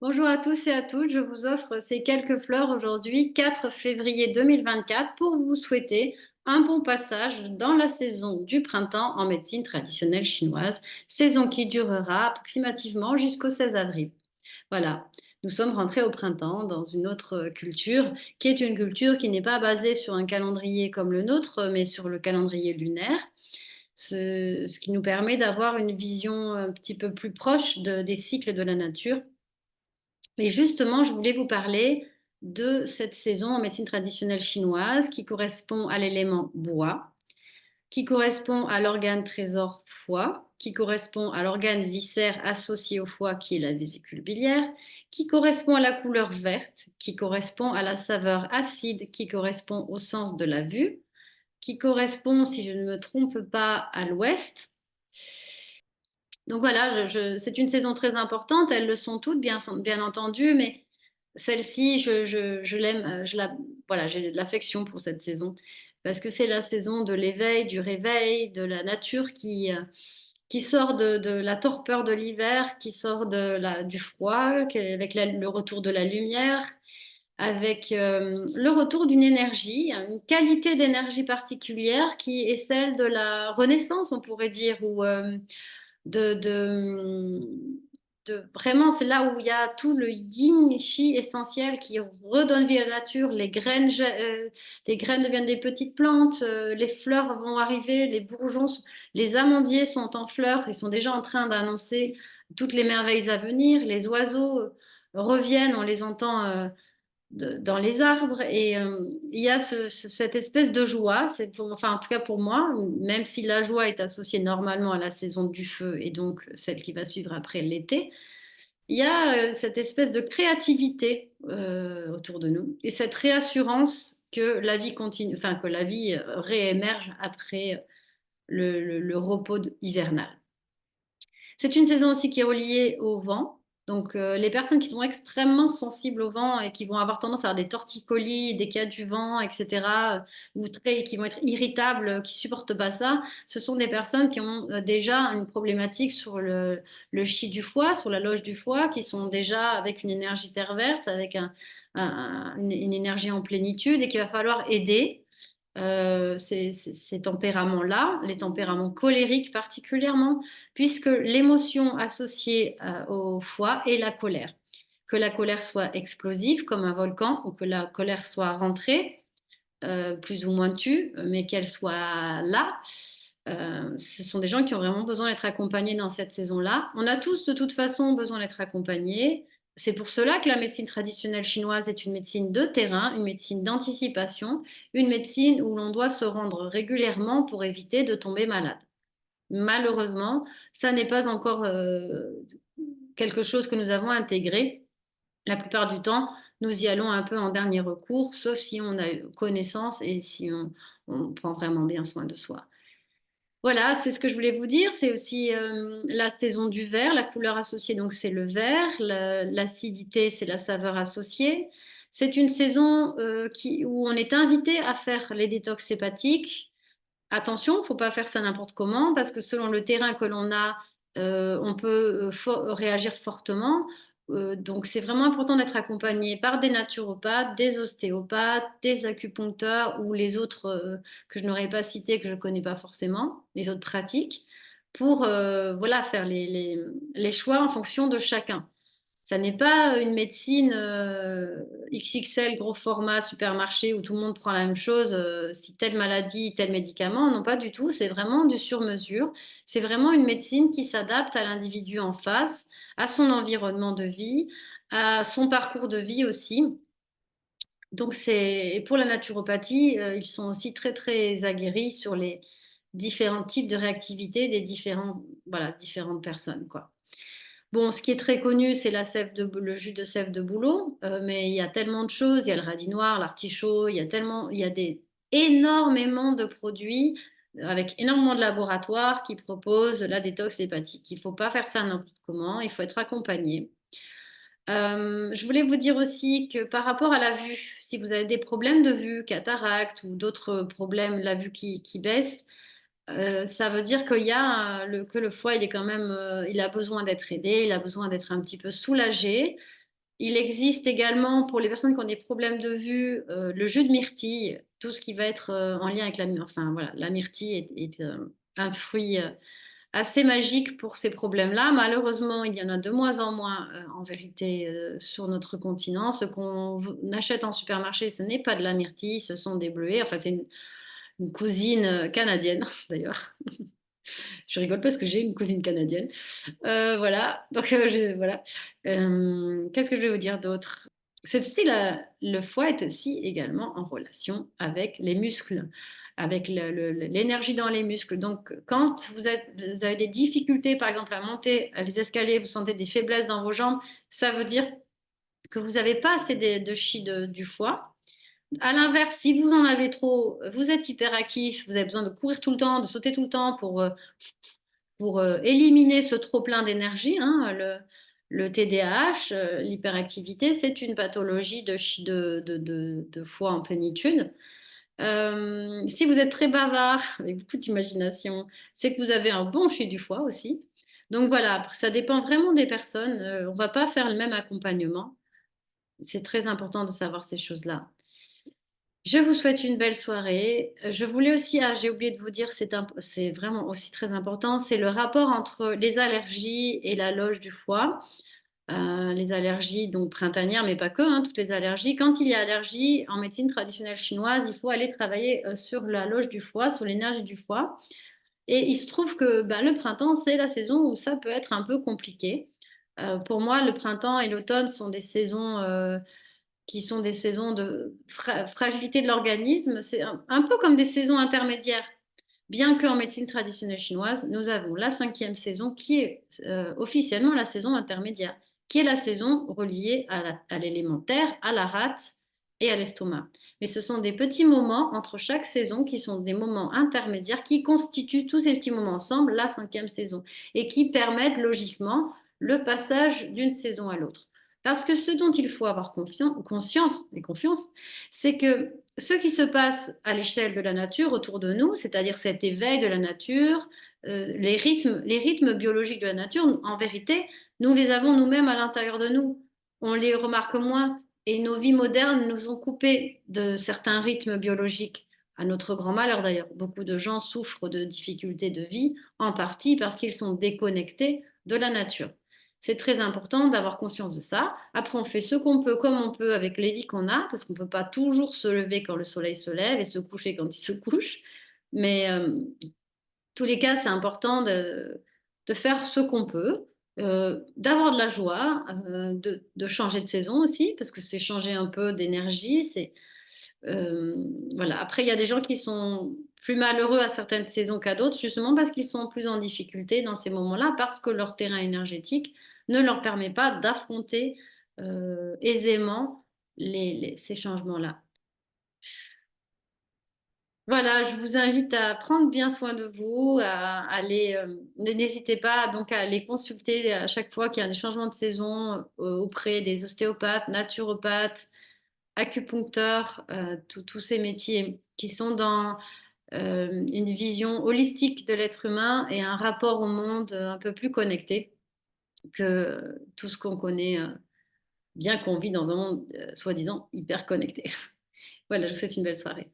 Bonjour à tous et à toutes, je vous offre ces quelques fleurs aujourd'hui, 4 février 2024, pour vous souhaiter un bon passage dans la saison du printemps en médecine traditionnelle chinoise, saison qui durera approximativement jusqu'au 16 avril. Voilà, nous sommes rentrés au printemps dans une autre culture, qui est une culture qui n'est pas basée sur un calendrier comme le nôtre, mais sur le calendrier lunaire, ce qui nous permet d'avoir une vision un petit peu plus proche des cycles de la nature. Et justement, je voulais vous parler de cette saison en médecine traditionnelle chinoise qui correspond à l'élément bois, qui correspond à l'organe trésor foie, qui correspond à l'organe viscère associé au foie qui est la vésicule biliaire, qui correspond à la couleur verte, qui correspond à la saveur acide, qui correspond au sens de la vue, qui correspond, si je ne me trompe pas, à l'ouest. Donc voilà, c'est une saison très importante, elles le sont toutes, bien entendu, mais celle-ci, je l'aime, voilà, j'ai de l'affection pour cette saison, parce que c'est la saison de l'éveil, du réveil, de la nature qui sort de la torpeur de l'hiver, qui sort du froid, avec le retour de la lumière, avec le retour d'une énergie, une qualité d'énergie particulière qui est celle de la Renaissance, on pourrait dire, ou de, de, vraiment, c'est là où il y a tout le yin chi essentiel qui redonne vie à la nature. Les graines deviennent des petites plantes, les fleurs vont arriver, les bourgeons, les amandiers sont en fleurs, ils sont déjà en train d'annoncer toutes les merveilles à venir. Les oiseaux reviennent, on les entend dans les arbres et il y a cette espèce de joie, enfin en tout cas pour moi, même si la joie est associée normalement à la saison du feu et donc celle qui va suivre après l'été, il y a cette espèce de créativité autour de nous et cette réassurance que la vie continue, enfin que la vie réémerge après le repos hivernal. C'est une saison aussi qui est reliée au vent. Donc, les personnes qui sont extrêmement sensibles au vent et qui vont avoir tendance à avoir des torticolis dès qu'il y a du vent, etc., ou qui vont être irritables, qui supportent pas ça, ce sont des personnes qui ont déjà une problématique sur le chi du foie, sur la loge du foie, qui sont déjà avec une énergie perverse, avec une énergie en plénitude et qu'il va falloir aider ces tempéraments-là, les tempéraments colériques particulièrement, puisque l'émotion associée au foie est la colère. Que la colère soit explosive comme un volcan ou que la colère soit rentrée, plus ou moins tue, mais qu'elle soit là. Ce sont des gens qui ont vraiment besoin d'être accompagnés dans cette saison-là. On a tous de toute façon besoin d'être accompagnés. C'est pour cela que la médecine traditionnelle chinoise est une médecine de terrain, une médecine d'anticipation, une médecine où l'on doit se rendre régulièrement pour éviter de tomber malade. Malheureusement, ça n'est pas encore quelque chose que nous avons intégré. La plupart du temps, nous y allons un peu en dernier recours, sauf si on a connaissance et si on prend vraiment bien soin de soi. Voilà, c'est ce que je voulais vous dire. C'est aussi la saison du vert. La couleur associée, donc, c'est le vert. L'acidité, c'est la saveur associée. C'est une saison où on est invité à faire les détox hépatiques. Attention, il ne faut pas faire ça n'importe comment parce que selon le terrain que l'on a, on peut réagir fortement. Donc, c'est vraiment important d'être accompagné par des naturopathes, des ostéopathes, des acupuncteurs ou les autres que je n'aurais pas cités, que je ne connais pas forcément, les autres pratiques, pour voilà, faire les choix en fonction de chacun. Ça n'est pas une médecine XXL, gros format, supermarché où tout le monde prend la même chose, si telle maladie, tel médicament. Non, pas du tout. C'est vraiment du sur-mesure. C'est vraiment une médecine qui s'adapte à l'individu en face, à son environnement de vie, à son parcours de vie aussi. Donc, et pour la naturopathie, ils sont aussi très, très aguerris sur les différents types de réactivité des voilà, différentes personnes, quoi. Bon, ce qui est très connu, c'est le jus de sève de bouleau, mais il y a tellement de choses. Il y a le radis noir, l'artichaut, il y a énormément de produits avec énormément de laboratoires qui proposent la détox hépatique. Il ne faut pas faire ça n'importe comment, il faut être accompagné. Je voulais vous dire aussi que par rapport à la vue, si vous avez des problèmes de vue, cataracte ou d'autres problèmes, la vue qui baisse, ça veut dire que le foie, il est quand même, il a besoin d'être aidé, il a besoin d'être un petit peu soulagé. Il existe également pour les personnes qui ont des problèmes de vue le jus de myrtille, tout ce qui va être en lien avec enfin voilà, la myrtille est un fruit assez magique pour ces problèmes-là. Malheureusement, il y en a de moins en moins en vérité sur notre continent. Ce qu'on achète en supermarché, ce n'est pas de la myrtille, ce sont des bleuets. Enfin, c'est une cousine canadienne d'ailleurs. Je rigole parce que j'ai une cousine canadienne. Voilà, donc voilà. Qu'est-ce que je vais vous dire d'autre? C'est aussi le foie est aussi également en relation avec les muscles, avec l'énergie dans les muscles. Donc, quand vous avez des difficultés, par exemple, à monter les escaliers, vous sentez des faiblesses dans vos jambes, ça veut dire que vous n'avez pas assez de chi du foie. À l'inverse, si vous en avez trop, vous êtes hyperactif, vous avez besoin de courir tout le temps, de sauter tout le temps pour éliminer ce trop-plein d'énergie, hein, le TDAH, l'hyperactivité, c'est une pathologie de foie en plénitude. Si vous êtes très bavard, avec beaucoup d'imagination, c'est que vous avez un bon chez du foie aussi. Donc voilà, ça dépend vraiment des personnes. On ne va pas faire le même accompagnement. C'est très important de savoir ces choses-là. Je vous souhaite une belle soirée. Je voulais aussi, j'ai oublié de vous dire, c'est vraiment aussi très important, c'est le rapport entre les allergies et la loge du foie. Les allergies donc printanières, mais pas que, hein, toutes les allergies. Quand il y a allergie, en médecine traditionnelle chinoise, il faut aller travailler sur la loge du foie, sur l'énergie du foie. Et il se trouve que le printemps, c'est la saison où ça peut être un peu compliqué. Pour moi, le printemps et l'automne sont des saisons qui sont des saisons de fragilité de l'organisme. C'est un peu comme des saisons intermédiaires. Bien qu'en médecine traditionnelle chinoise, nous avons la cinquième saison qui est officiellement la saison intermédiaire, qui est la saison reliée à l'élémentaire, à la rate et à l'estomac. Mais ce sont des petits moments entre chaque saison qui sont des moments intermédiaires qui constituent tous ces petits moments ensemble la cinquième saison et qui permettent logiquement le passage d'une saison à l'autre. Parce que ce dont il faut avoir conscience et confiance, c'est que ce qui se passe à l'échelle de la nature autour de nous, c'est-à-dire cet éveil de la nature, les rythmes biologiques de la nature, en vérité, nous les avons nous-mêmes à l'intérieur de nous. On les remarque moins et nos vies modernes nous ont coupés de certains rythmes biologiques, à notre grand malheur d'ailleurs. Beaucoup de gens souffrent de difficultés de vie, en partie parce qu'ils sont déconnectés de la nature. C'est très important d'avoir conscience de ça. Après, on fait ce qu'on peut, comme on peut, avec les vies qu'on a, parce qu'on ne peut pas toujours se lever quand le soleil se lève et se coucher quand il se couche. Mais tous les cas, c'est important de faire ce qu'on peut, d'avoir de la joie, de changer de saison aussi, parce que c'est changer un peu d'énergie. Euh, voilà. Après, il y a des gens qui sont plus malheureux à certaines saisons qu'à d'autres, justement parce qu'ils sont plus en difficulté dans ces moments-là, parce que leur terrain énergétique ne leur permet pas d'affronter aisément ces changements-là. Voilà, je vous invite à prendre bien soin de vous, à aller, n'hésitez pas donc à aller consulter à chaque fois qu'il y a des changements de saison auprès des ostéopathes, naturopathes, acupuncteurs, tous ces métiers qui sont dans une vision holistique de l'être humain et un rapport au monde un peu plus connecté que tout ce qu'on connaît, bien qu'on vit dans un monde soi-disant hyper connecté. Voilà, je vous souhaite une belle soirée.